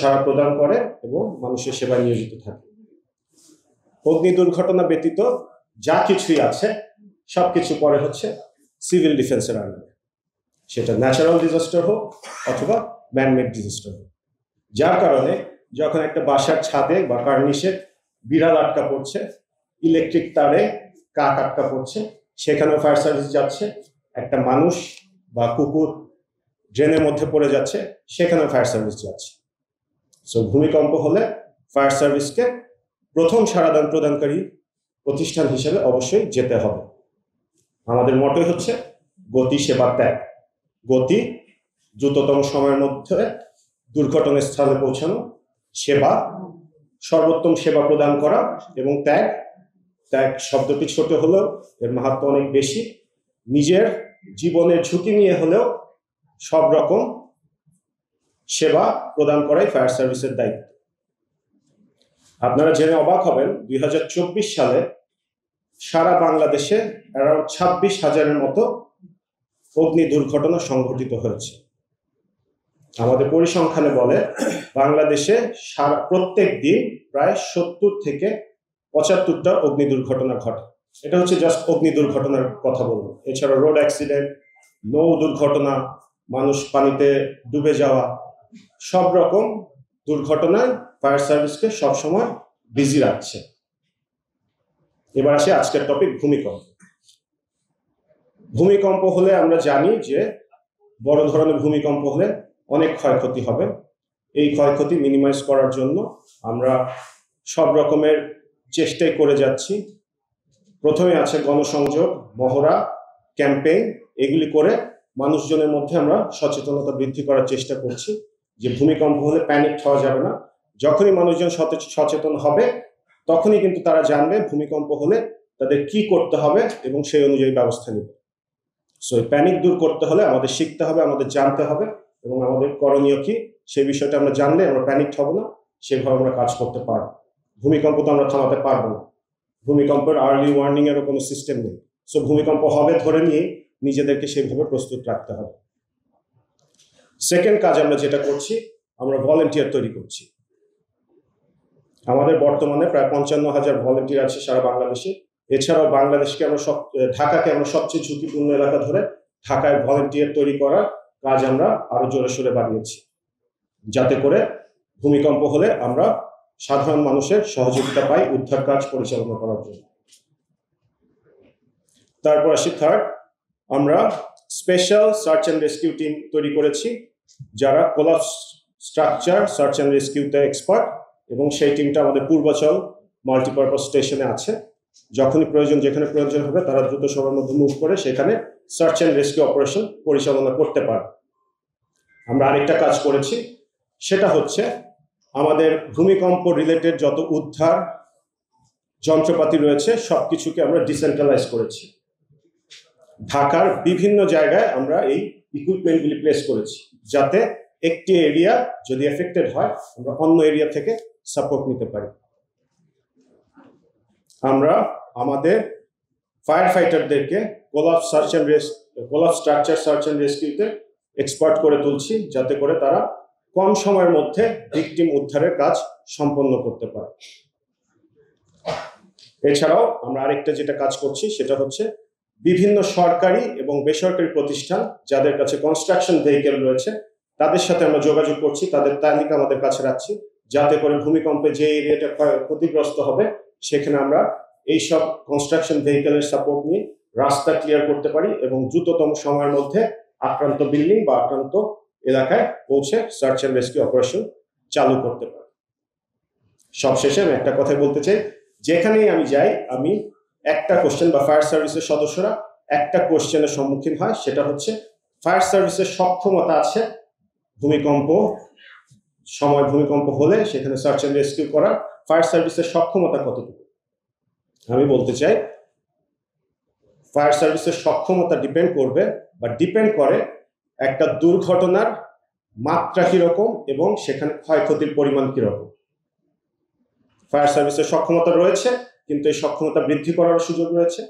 সাড়া প্রদান করে এবং মানুষের সেবায় নিয়োজিত থাকে। অগ্নি দুর্ঘটনা ব্যতীত যা কিছুই আছে সবকিছু পরে হচ্ছে সিভিল ডিফেন্সের আন্ডারে, সেটা ন্যাচারাল ডিজাস্টার হোক অথবা ম্যানমেড ডিজাস্টার হোক। যার কারণে যখন একটা বাসার ছাদে বা কার্নিশে বিড়াল আটকা পড়ছে, ইলেকট্রিক তারে কাক আটকা পড়ছে, সেখানেও ফায়ার সার্ভিস যাচ্ছে। একটা মানুষ বা কুকুর ড্রেনের মধ্যে পড়ে যাচ্ছে, সেখানেও ফায়ার সার্ভিস যাচ্ছে। সো ভূমিকম্প হলে ফায়ার সার্ভিসকে প্রথম সাড়াদান প্রদানকারী প্রতিষ্ঠান হিসেবে অবশ্যই যেতে হবে। আমাদের মটোই হচ্ছে গতি সেবা ত্যাগ। গতি দ্রুততম সময়ের মধ্যে দুর্ঘটনাস্থলে পৌঁছানো, সেবা সর্বোত্তম সেবা প্রদান করা, এবং ত্যাগ ত্যাগ শব্দটি ছোট হলেও এর মাহাত্ম্য অনেক বেশি। নিজের জীবনের ঝুঁকি নিয়ে হলেও সব রকম সেবা প্রদান করাই ফায়ার সার্ভিসের দায়িত্ব। আপনারা জেনে অবাক হবেন 2024 সালে সারা বাংলাদেশে অ্যারাউন্ড 26,000-এর মতো অগ্নি দুর্ঘটনা সংঘটিত হয়েছে। আমাদের পরিসংখ্যানে বলে বাংলাদেশে প্রত্যেক দিন প্রায় 70 থেকে 75টা অগ্নি দুর্ঘটনা ঘটে। এটা হচ্ছে জাস্ট অগ্নি দুর্ঘটনার কথা বলবো। এছাড়া রোড অ্যাক্সিডেন্ট, নৌ দুর্ঘটনা, মানুষ পানিতে ডুবে যাওয়া, সব রকম দুর্ঘটনায় ফায়ার সার্ভিসকে সবসময় বিজি রাখছে। এবার আসে আজকের টপিক, ভূমিকম্প। ভূমিকম্প হলে আমরা জানি যে বড় ধরনের ভূমিকম্প হলে অনেক ক্ষয়ক্ষতি হবে। এই ক্ষয়ক্ষতি মিনিমাইজ করার জন্য আমরা সব রকমের চেষ্টাই করে যাচ্ছি। প্রথমে আছে গণসংযোগ, মহড়া, ক্যাম্পেইন। এগুলি করে মানুষজনের মধ্যে আমরা সচেতনতা বৃদ্ধি করার চেষ্টা করছি যে ভূমিকম্প হলে প্যানিক হওয়া যাবে না। যখনই মানুষজন সচেতন হবে তখনই কিন্তু তারা জানবে ভূমিকম্প হলে তাদের কি করতে হবে এবং সেই অনুযায়ী ব্যবস্থা নেবে। সো এই প্যানিক দূর করতে হলে আমাদের শিখতে হবে, আমাদের জানতে হবে, এবং আমাদের করণীয় কি সেই বিষয়টা আমরা জানলে আমরা প্যানিক হব না, সেভাবে আমরা কাজ করতে পারবো। ভূমিকম্প তো আমরা থামাতে পারবো না, ভূমিকম্পের আর্লি ওয়ার্নিং এরও কোনো সিস্টেম নেই। সো ভূমিকম্প হবে ধরে নিয়ে নিজেদেরকে সেভাবে প্রস্তুত রাখতে হবে। সেকেন্ড কাজ আমরা যেটা করছি, আমরা ভলেন্টিয়ার তৈরি করছি। আমাদের বর্তমানে প্রায় 55,000 ভলেন্টিয়ার আছে সারা বাংলাদেশে। এছাড়াও বাংলাদেশকে আমরা ঢাকাকে আমরা সবচেয়ে ঝুঁকিপূর্ণ এলাকা ধরে ঢাকায় ভলেন্টিয়ার তৈরি করার কাজ আমরা আরো জোরে সোরে বাড়িয়েছি, যাতে করে ভূমিকম্প হলে আমরা সাধারণ মানুষের সহযোগিতা পাই উদ্ধার কাজ পরিচালনা করার জন্য। তারপর আসি থার্ড, আমরা special search and rescue team তৈরি করেছি যারা কোলাপস স্ট্রাকচার সার্চ অ্যান্ড রেস্কিউতে এক্সপার্ট, এবং সেই টিমটা আমাদের পূর্বাচল মাল্টিপারপাস স্টেশনে আছে। যখনই প্রয়োজন, যেখানে প্রয়োজন হবে তারা দ্রুত সময়ের মধ্যে মুভ করে সেখানে সার্চ অ্যান্ড রেস্কিউ অপারেশন পরিচালনা করতে পারে। আমরা আরেকটা কাজ করেছি, সেটা হচ্ছে আমাদের ভূমিকম্প রিলেটেড যত উদ্ধার যন্ত্রপাতি রয়েছে সবকিছুকে আমরা ডিসেন্ট্রালাইজ করেছি। ঢাকার বিভিন্ন জায়গায় আমরা এই ইকুইপমেন্টগুলি প্লেস করেছি, যাতে একটি এরিয়া যদি এফেক্টেড হয় আমরা অন্য এরিয়া থেকে সাপোর্ট নিতে পারি। আমরা আমাদের ফায়ার ফাইটারদেরকে কোলাপস স্ট্রাকচার সার্চ অ্যান্ড রেস্কিউতে এক্সপার্ট করে তুলছি, যাতে করে তারা কম সময়ের মধ্যে ভিকটিম উদ্ধারের কাজ সম্পন্ন করতে পারে। এছাড়াও আমরা আরেকটা যেটা কাজ করছি সেটা হচ্ছে বিভিন্ন সরকারি এবং বেসরকারি প্রতিষ্ঠান যাদের কাছে কনস্ট্রাকশন ভেহিকেল রয়েছে তাদের সাথে আমরা যোগাযোগ করছি, তাদের তালিকা আমাদের কাছে রাখছি, যাতে করে ভূমিকম্পে যে এরিয়াটা ক্ষতিগ্রস্ত হবে সেখানে আমরা এইসব কনস্ট্রাকশন ভেহিকেলের সাপোর্ট নিয়ে রাস্তা ক্লিয়ার করতে পারি এবং দ্রুততম সময়ের মধ্যে আক্রান্ত বিল্ডিং বা আক্রান্ত এলাকায় পৌঁছে সার্চ অ্যান্ড রেস্কিউ অপারেশন চালু করতে পারি। সবশেষে আমি একটা কথা বলতে চাই, যেখানেই আমি যাই আমি একটা কোশ্চেন বা ফায়ার সার্ভিসের সদস্যরা একটা কোশ্চেনের সম্মুখীন হয়, সেটা হচ্ছে ফায়ার সার্ভিসের সক্ষমতা আছে ভূমিকম্প হলে সেখানে সার্চ অ্যান্ড রেস্কিউ করা, ফায়ার সার্ভিসের সক্ষমতা কতটুকু? আমি বলতে চাই ফায়ার সার্ভিসের সক্ষমতা ডিপেন্ড করে একটা দুর্ঘটনার মাত্রা কিরকম এবং সেখানে ক্ষয়ক্ষতির পরিমাণ কিরকম। ফায়ার সার্ভিসের সক্ষমতা রয়েছে, কিন্তু এই সক্ষমতা বৃদ্ধি করার সুযোগ রয়েছে।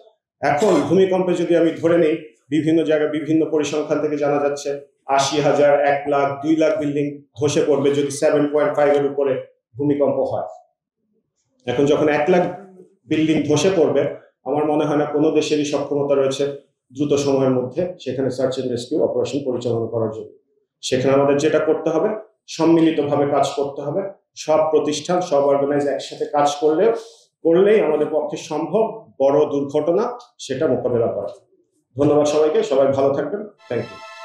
এখন ভূমিকম্পে যদি আমি ধরে নেই বিভিন্ন জায়গায় বিভিন্ন পরিসংখ্যান থেকে জানা যাচ্ছে 80,000, 1 লাখ, 2 লাখ বিল্ডিং ধসে পড়বে যদি 7.5 এর উপরে ভূমিকম্প হয়। এখন যখন 1 লাখ বিল্ডিং ধসে পড়বে, আমার মনে হয় না কোনো দেশেরই সক্ষমতা রয়েছে দ্রুত সময়ের মধ্যে সেখানে সার্চ এন্ড রেস্কিউ অপারেশন পরিচালনা করার জন্য। সেখানে আমাদের যেটা করতে হবে, সম্মিলিতভাবে কাজ করতে হবে। সব প্রতিষ্ঠান, সব অর্গানাইজ একসাথে কাজ করলেই আমাদের পক্ষে সম্ভব বড় দুর্ঘটনা সেটা মোকাবেলা করা। ধন্যবাদ সবাইকে, সবাই ভালো থাকবেন। Thank you.